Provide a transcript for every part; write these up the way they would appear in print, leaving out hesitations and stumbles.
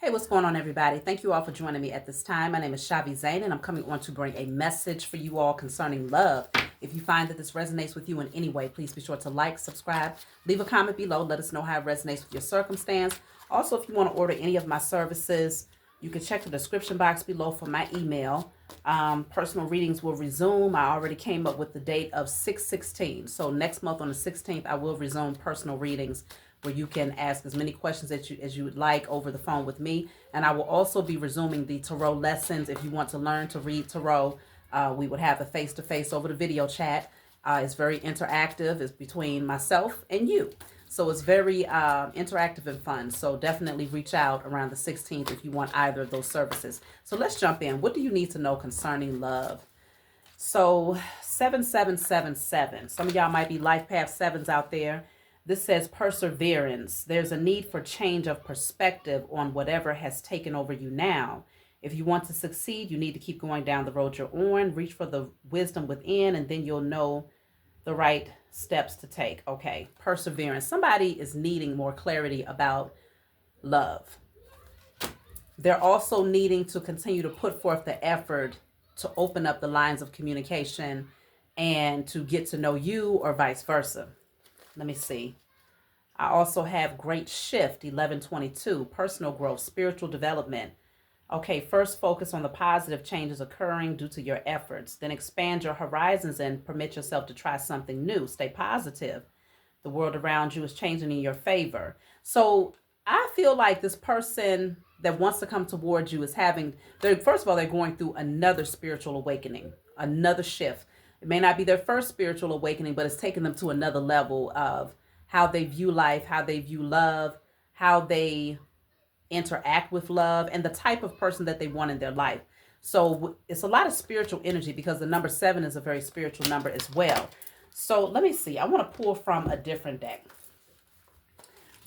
Hey, what's going on, everybody? Thank you all for joining me at this time. My name is Shavi Zain, and I'm coming on to bring a message for you all concerning love. If you find that this resonates with you in any way, please be sure to like, subscribe, leave a comment below. Let us know how it resonates with your circumstance. Also, if you want to order any of my services, you can check the description box below for my email. Personal readings will resume. I already came up with the date of 6/16. So next month on the 16th, I will resume personal readings where you can ask as many questions as you would like over the phone with me. And I will also be resuming the tarot lessons. If you want to learn to read tarot, we would have a face-to-face over the video chat. It's very interactive. It's between myself and you. So it's very interactive and fun. So definitely reach out around the 16th if you want either of those services. So let's jump in. What do you need to know concerning love? So 7777. Some of y'all might be life path sevens out there. This says perseverance. There's a need for change of perspective on whatever has taken over you now. If you want to succeed, you need to keep going down the road you're on, reach for the wisdom within, and then you'll know the right steps to take. Okay, perseverance. Somebody is needing more clarity about love. They're also needing to continue to put forth the effort to open up the lines of communication and to get to know you or vice versa. Let me see. I also have great shift 1122, personal growth, spiritual development. Okay, first focus on the positive changes occurring due to your efforts. Then expand your horizons and permit yourself to try something new. Stay positive. The world around you is changing in your favor. So I feel like this person that wants to come towards you is first of all, they're going through another spiritual awakening, another shift. It may not be their first spiritual awakening, but it's taken them to another level of how they view life, how they view love, how they interact with love, and the type of person that they want in their life. So it's a lot of spiritual energy because the number 7 is a very spiritual number as well. So let me see. I want to pull from a different deck.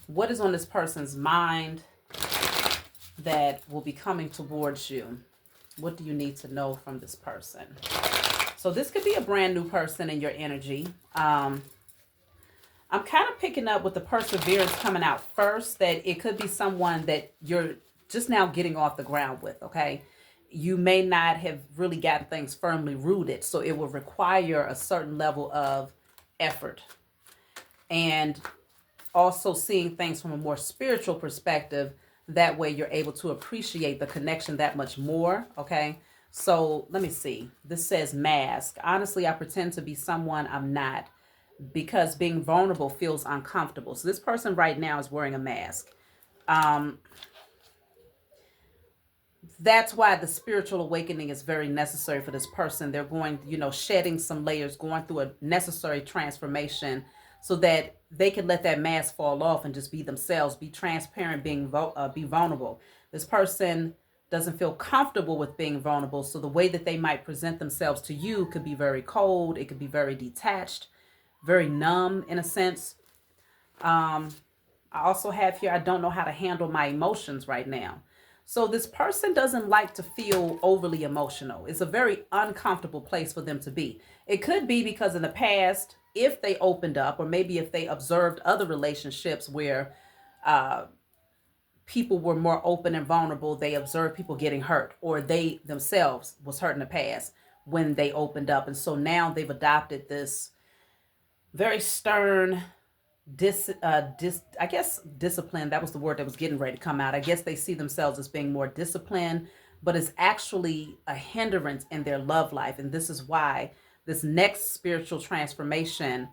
What is on this person's mind that will be coming towards you? What do you need to know from this person? So this could be a brand new person in your energy. I'm kind of picking up with the perseverance coming out first, that it could be someone that you're just now getting off the ground with, okay? You may not have really gotten things firmly rooted, so it will require a certain level of effort. And also seeing things from a more spiritual perspective, that way you're able to appreciate the connection that much more, okay? So let me see. This says mask. Honestly, I pretend to be someone I'm not because being vulnerable feels uncomfortable. So this person right now is wearing a mask. That's why the spiritual awakening is very necessary for this person. They're going, shedding some layers, going through a necessary transformation so that they can let that mask fall off and just be themselves, be transparent, be vulnerable. This person doesn't feel comfortable with being vulnerable. So the way that they might present themselves to you could be very cold. It could be very detached, very numb in a sense. I also have here, I don't know how to handle my emotions right now. So this person doesn't like to feel overly emotional. It's a very uncomfortable place for them to be. It could be because in the past, if they opened up, or maybe if they observed other relationships where people were more open and vulnerable, they observed people getting hurt, or they themselves was hurt in the past when they opened up. And so now they've adopted this very stern, I guess discipline, that was the word that was getting ready to come out. I guess they see themselves as being more disciplined, but it's actually a hindrance in their love life. And this is why this next spiritual transformation,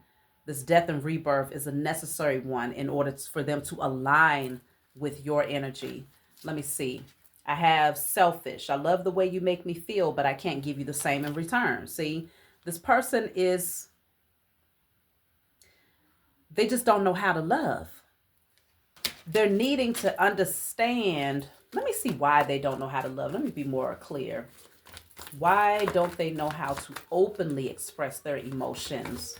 this death and rebirth, is a necessary one in order for them to align with your energy. Let me see. I have selfish. I love the way you make me feel, but I can't give you the same in return. See, this person they just don't know how to love. They're needing to understand. Let me see why they don't know how to love. Let me be more clear. Why don't they know how to openly express their emotions?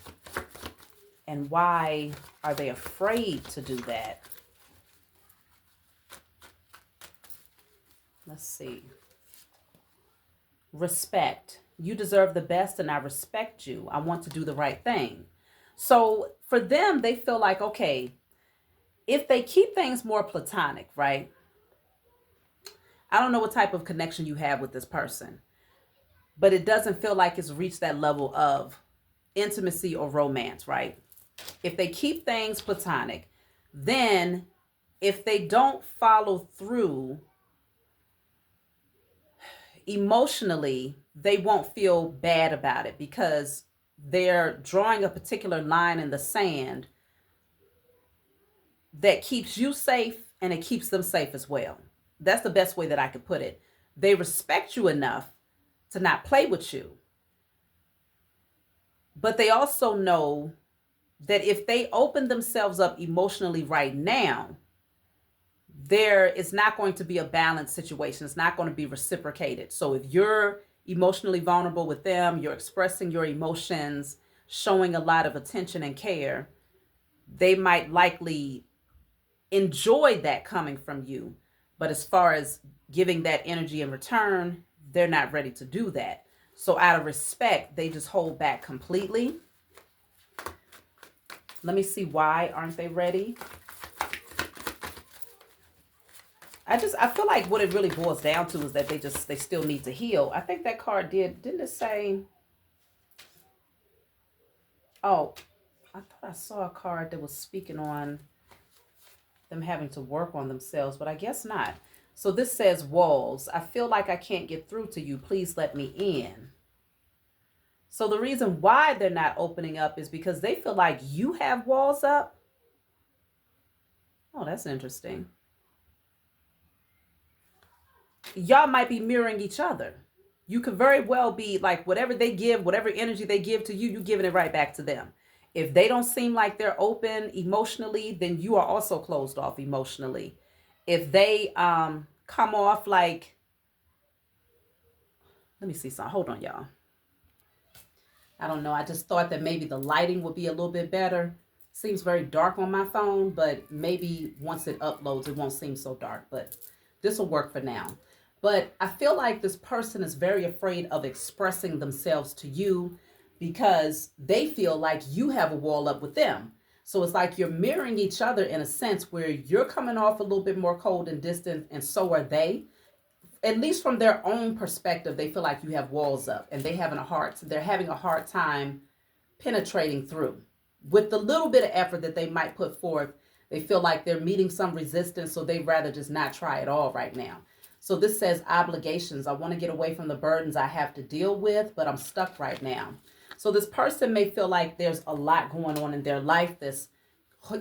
And why are they afraid to do that? Let's see. Respect. You deserve the best and I respect you. I want to do the right thing. So for them, they feel like, okay, if they keep things more platonic, right? I don't know what type of connection you have with this person, but it doesn't feel like it's reached that level of intimacy or romance, right? If they keep things platonic, then if they don't follow through emotionally, they won't feel bad about it because they're drawing a particular line in the sand that keeps you safe and it keeps them safe as well. That's the best way that I could put it. They respect you enough to not play with you, but they also know that if they open themselves up emotionally right now, there is not going to be a balanced situation. It's not going to be reciprocated. So if you're emotionally vulnerable with them, you're expressing your emotions, showing a lot of attention and care, they might likely enjoy that coming from you. But as far as giving that energy in return, they're not ready to do that. So out of respect, they just hold back completely. Let me see, why aren't they ready? I feel like what it really boils down to is that they still need to heal. I think that card didn't it say, oh, I thought I saw a card that was speaking on them having to work on themselves, but I guess not. So this says walls. I feel like I can't get through to you. Please let me in. So the reason why they're not opening up is because they feel like you have walls up. Oh, that's interesting. Y'all might be mirroring each other. You could very well be like, whatever they give, whatever energy they give to you, you're giving it right back to them. If they don't seem like they're open emotionally, then you are also closed off emotionally. If they come off like, let me see something. Hold on, y'all. I don't know. I just thought that maybe the lighting would be a little bit better. Seems very dark on my phone, but maybe once it uploads, it won't seem so dark. But this will work for now. But I feel like this person is very afraid of expressing themselves to you because they feel like you have a wall up with them. So it's like you're mirroring each other in a sense where you're coming off a little bit more cold and distant, and so are they. At least from their own perspective, they feel like you have walls up and they're having a hard time penetrating through. With the little bit of effort that they might put forth, they feel like they're meeting some resistance, so they'd rather just not try at all right now. So this says obligations. I want to get away from the burdens I have to deal with, but I'm stuck right now. So this person may feel like there's a lot going on in their life that's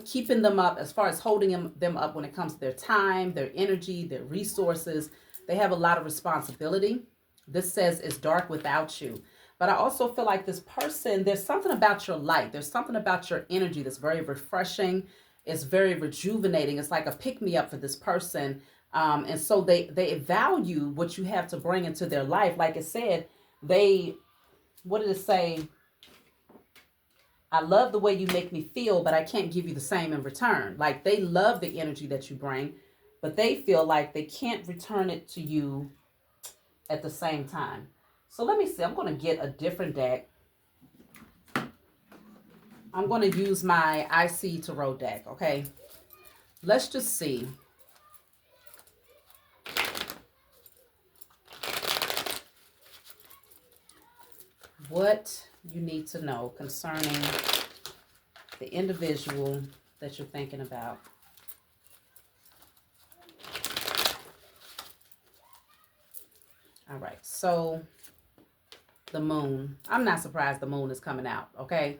keeping them up as far as holding them up when it comes to their time, their energy, their resources. They have a lot of responsibility. This says it's dark without you. But I also feel like this person, there's something about your light. There's something about your energy that's very refreshing. It's very rejuvenating. It's like a pick-me-up for this person. And so they value what you have to bring into their life. Like I said, what did it say? I love the way you make me feel, but I can't give you the same in return. Like they love the energy that you bring, but they feel like they can't return it to you at the same time. So let me see. I'm going to get a different deck. I'm going to use my IC Tarot deck, okay? Let's just see. What you need to know concerning the individual that you're thinking about. All right, so the moon. I'm not surprised the moon is coming out, okay?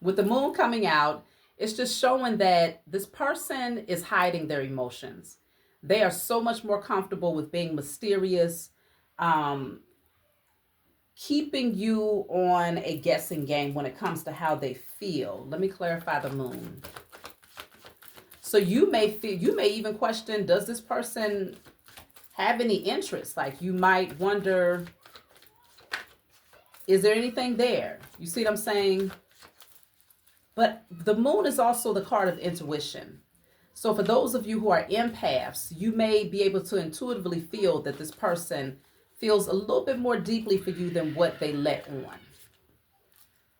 With the moon coming out, it's just showing that this person is hiding their emotions. They are so much more comfortable with being mysterious, keeping you on a guessing game when it comes to how they feel. Let me clarify the moon. So you may even question, does this person have any interest? Like you might wonder, is there anything there? You see what I'm saying? But the moon is also the card of intuition. So for those of you who are empaths, you may be able to intuitively feel that this person feels a little bit more deeply for you than what they let on.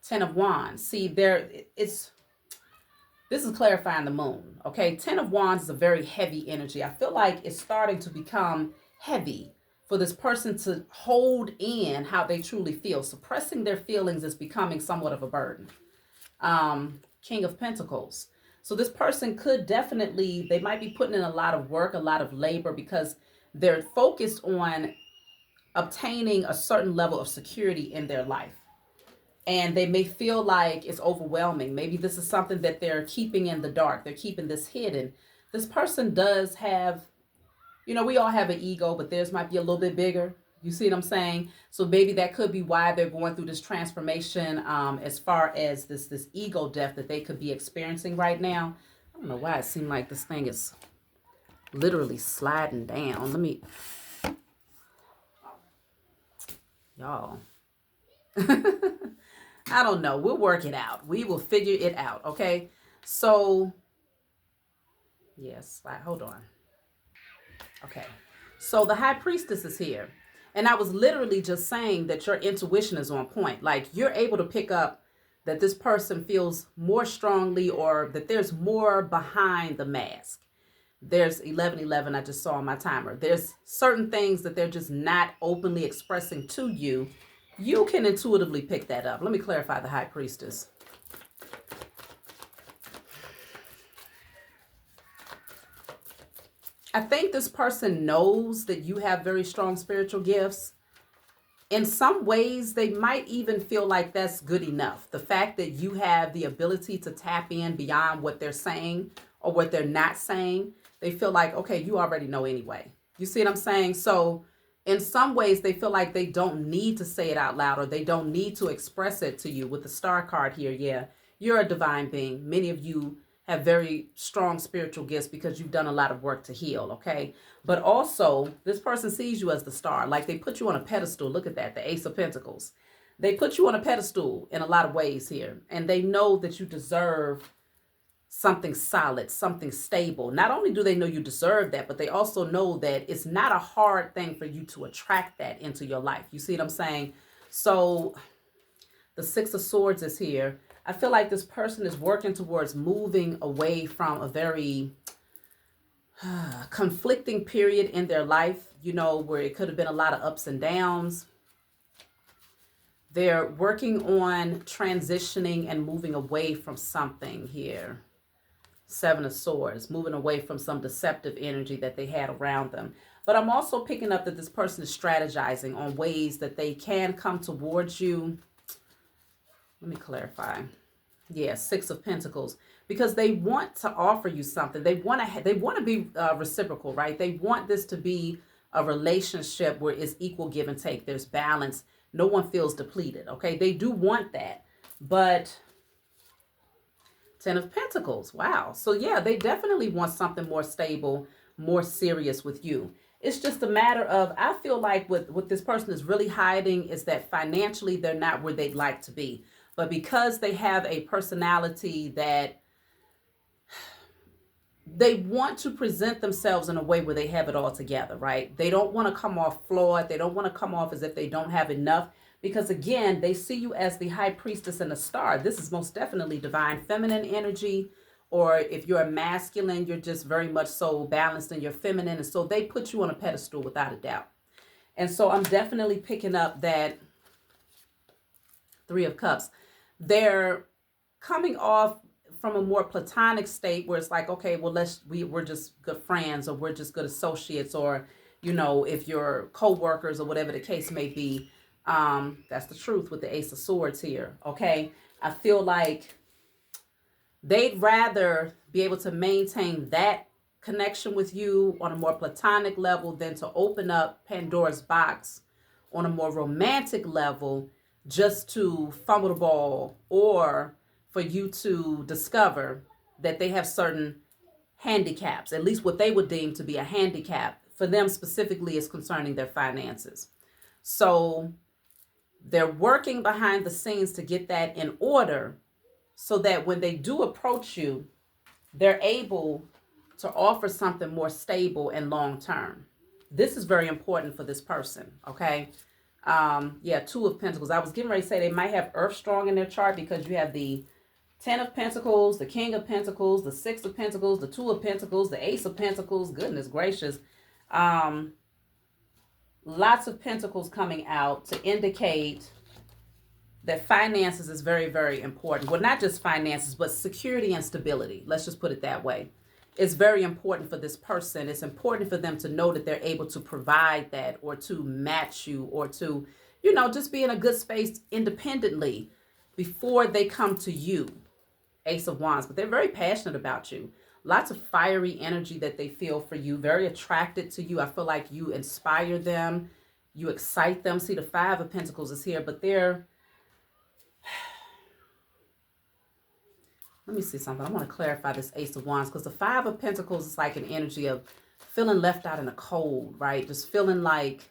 10 of Wands. See, this This is clarifying the moon. Okay. 10 of Wands is a very heavy energy. I feel like it's starting to become heavy for this person to hold in how they truly feel. Suppressing their feelings is becoming somewhat of a burden. King of Pentacles. So this person could definitely, they might be putting in a lot of work, a lot of labor, because they're focused on obtaining a certain level of security in their life. And they may feel like it's overwhelming. Maybe this is something that they're keeping in the dark. They're keeping this hidden. This person does have, we all have an ego, but theirs might be a little bit bigger. You see what I'm saying? So maybe that could be why they're going through this transformation, as far as this ego death that they could be experiencing right now. I don't know why it seemed like this thing is literally sliding down. Y'all. I don't know. We'll work it out. We will figure it out. Okay. So, yes, hold on. Okay. So the High Priestess is here. And I was literally just saying that your intuition is on point. Like, you're able to pick up that this person feels more strongly, or that there's more behind the mask. There's 1111 I just saw on my timer. There's certain things that they're just not openly expressing to you. You can intuitively pick that up. Let me clarify the High Priestess. I think this person knows that you have very strong spiritual gifts. In some ways, they might even feel like that's good enough. The fact that you have the ability to tap in beyond what they're saying or what they're not saying, they feel like, okay, you already know anyway. You see what I'm saying? So in some ways, they feel like they don't need to say it out loud, or they don't need to express it to you. With the Star card here, yeah, you're a divine being. Many of you have very strong spiritual gifts because you've done a lot of work to heal, okay? But also, this person sees you as the star. Like, they put you on a pedestal. Look at that, the Ace of Pentacles. They put you on a pedestal in a lot of ways here. And they know that you deserve something solid, something stable. Not only do they know you deserve that, but they also know that it's not a hard thing for you to attract that into your life. You see what I'm saying? So the Six of Swords is here. I feel like this person is working towards moving away from a very conflicting period in their life, where it could have been a lot of ups and downs. They're working on transitioning and moving away from something here. Seven of Swords, moving away from some deceptive energy that they had around them. But I'm also picking up that this person is strategizing on ways that they can come towards you. Let me clarify. Yeah, Six of Pentacles, because they want to offer you something. They want to be reciprocal, right? They want this to be a relationship where it's equal give and take. There's balance. No one feels depleted, okay? They do want that, but Ten of Pentacles, wow. So yeah, they definitely want something more stable, more serious with you. It's just a matter of, I feel like what this person is really hiding is that financially they're not where they'd like to be. But because they have a personality that they want to present themselves in a way where they have it all together, right? They don't want to come off flawed. They don't want to come off as if they don't have enough. Because again, they see you as the High Priestess and a star. This is most definitely divine feminine energy. Or if you're a masculine, you're just very much so balanced in your feminine. And so they put you on a pedestal without a doubt. And so I'm definitely picking up that Three of Cups. They're coming off from a more platonic state where it's like, okay, well, we're just good friends, or we're just good associates, or, if you're co-workers or whatever the case may be. That's the truth with the Ace of Swords here. Okay. I feel like they'd rather be able to maintain that connection with you on a more platonic level than to open up Pandora's box on a more romantic level, just to fumble the ball, or for you to discover that they have certain handicaps, at least what they would deem to be a handicap for them specifically is concerning their finances. So they're working behind the scenes to get that in order so that when they do approach you, they're able to offer something more stable and long term. This is very important for this person, okay? Yeah, Two of Pentacles. I was getting ready to say they might have Earth strong in their chart because you have the Ten of Pentacles, the King of Pentacles, the Six of Pentacles, the Two of Pentacles, the Ace of Pentacles. Goodness gracious. Lots of Pentacles coming out to indicate that finances is very, very important. Well, not just finances, but security and stability. Let's just put it that way. It's very important for this person. It's important for them to know that they're able to provide that, or to match you, or to, just be in a good space independently before they come to you. Ace of Wands. But they're very passionate about you. Lots of fiery energy that they feel for you. Very attracted to you. I feel like you inspire them. You excite them. See, the Five of Pentacles is here, but they're... Let me see something. I want to clarify this Ace of Wands, because the Five of Pentacles is like an energy of feeling left out in the cold, right? Just feeling like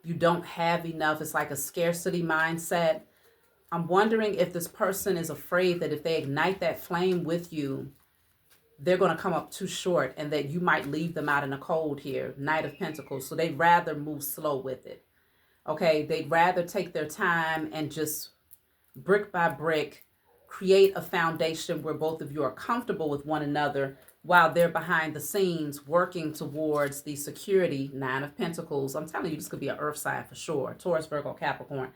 you don't have enough. It's like a scarcity mindset. I'm wondering if this person is afraid that if they ignite that flame with you, they're going to come up too short, and that you might leave them out in the cold here. Knight of Pentacles. So they'd rather move slow with it. Okay, they'd rather take their time and just brick by brick create a foundation where both of you are comfortable with one another, while they're behind the scenes working towards the security. Nine of Pentacles. I'm telling you, this could be an earth sign for sure. Taurus, Virgo, Capricorn.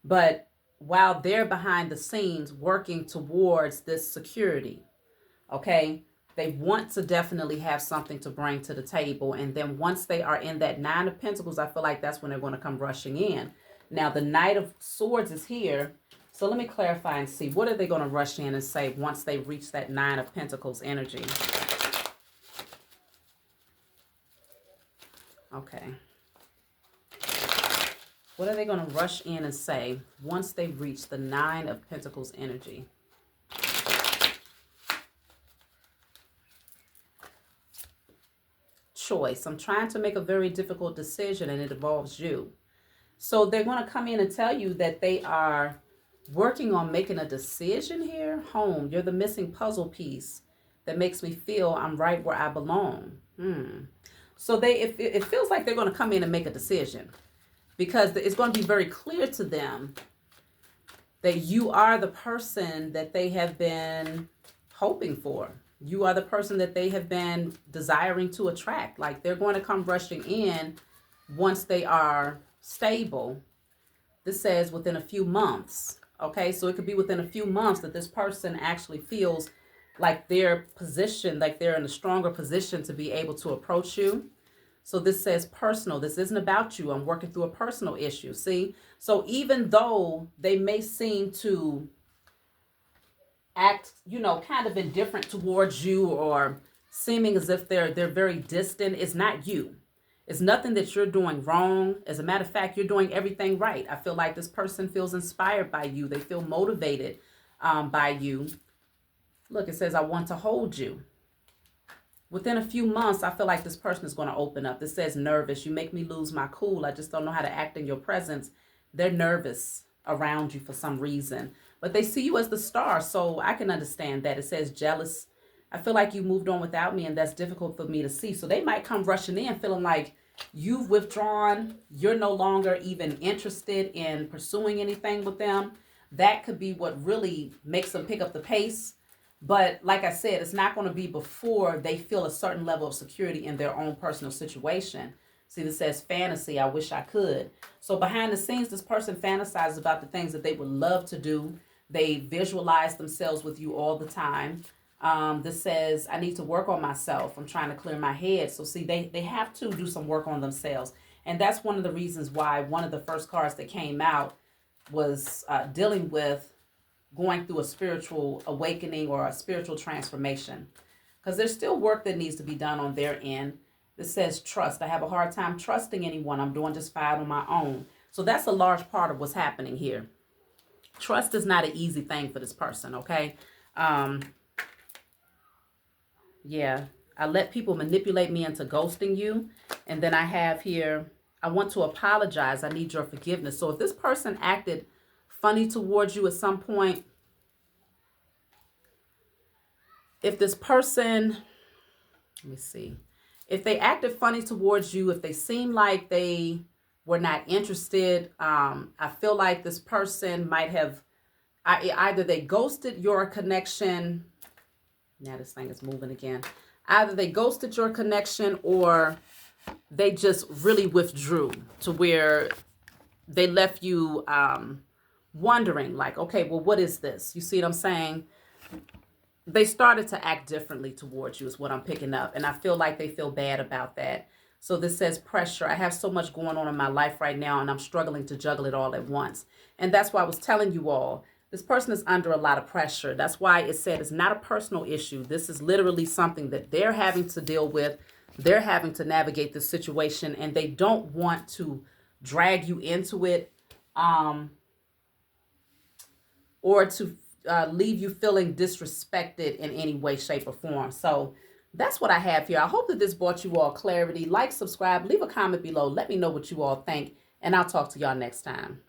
But while they're behind the scenes working towards this security, okay, they want to definitely have something to bring to the table. And then once they are in that Nine of Pentacles, I feel like that's when they're going to come rushing in. Now, the Knight of Swords is here. So let me clarify and see. What are they going to rush in and say once they reach that Nine of Pentacles energy? Okay. What are they going to rush in and say once they reach the Nine of Pentacles energy? Choice. I'm trying to make a very difficult decision, and it involves you. So they're going to come in and tell you that they are working on making a decision here. Home. You're the missing puzzle piece that makes me feel I'm right where I belong. So it feels like they're going to come in and make a decision, because it's going to be very clear to them that you are the person that they have been hoping for. You are the person that they have been desiring to attract. Like, they're going to come rushing in once they are stable. This says within a few months. Okay, so it could be within a few months that this person actually feels like they're positioned, like they're in a stronger position to be able to approach you. So this says personal. This isn't about you. I'm working through a personal issue. See? So even though they may seem to act, kind of indifferent towards you, or seeming as if they're very distant, it's not you. It's nothing that you're doing wrong. As a matter of fact, you're doing everything right. I feel like this person feels inspired by you. They feel motivated by you. Look, it says, I want to hold you. Within a few months, I feel like this person is going to open up. This says nervous. You make me lose my cool. I just don't know how to act in your presence. They're nervous around you for some reason. But they see you as the star, so I can understand that. It says jealous. I feel like you moved on without me, and that's difficult for me to see. So they might come rushing in feeling like you've withdrawn. You're no longer even interested in pursuing anything with them. That could be what really makes them pick up the pace. But like I said, it's not going to be before they feel a certain level of security in their own personal situation. See, this says fantasy. I wish I could. So behind the scenes, this person fantasizes about the things that they would love to do. They visualize themselves with you all the time. This says, I need to work on myself. I'm trying to clear my head. So see, they have to do some work on themselves. And that's one of the reasons why one of the first cards that came out was dealing with going through a spiritual awakening or a spiritual transformation. Because there's still work that needs to be done on their end. This says trust. I have a hard time trusting anyone. I'm doing just fine on my own. So that's a large part of what's happening here. Trust is not an easy thing for this person, okay? Yeah, I let people manipulate me into ghosting you. And then I have here, I want to apologize. I need your forgiveness. So if this person acted funny towards you at some point, if this person, let me see, if they acted funny towards you, if they seem like they were not interested, I feel like this person might have Either they ghosted your connection. Now this thing is moving again. Either they ghosted your connection or they just really withdrew to where they left you wondering, like, okay, well, what is this? You see what I'm saying? They started to act differently towards you is what I'm picking up. And I feel like they feel bad about that. So this says pressure. I have so much going on in my life right now, and I'm struggling to juggle it all at once. And that's why I was telling you all, this person is under a lot of pressure. That's why it said it's not a personal issue. This is literally something that they're having to deal with. They're having to navigate this situation, and they don't want to drag you into it, or to leave you feeling disrespected in any way, shape, or form. So that's what I have here. I hope that this brought you all clarity. Like, subscribe, leave a comment below. Let me know what you all think, and I'll talk to y'all next time.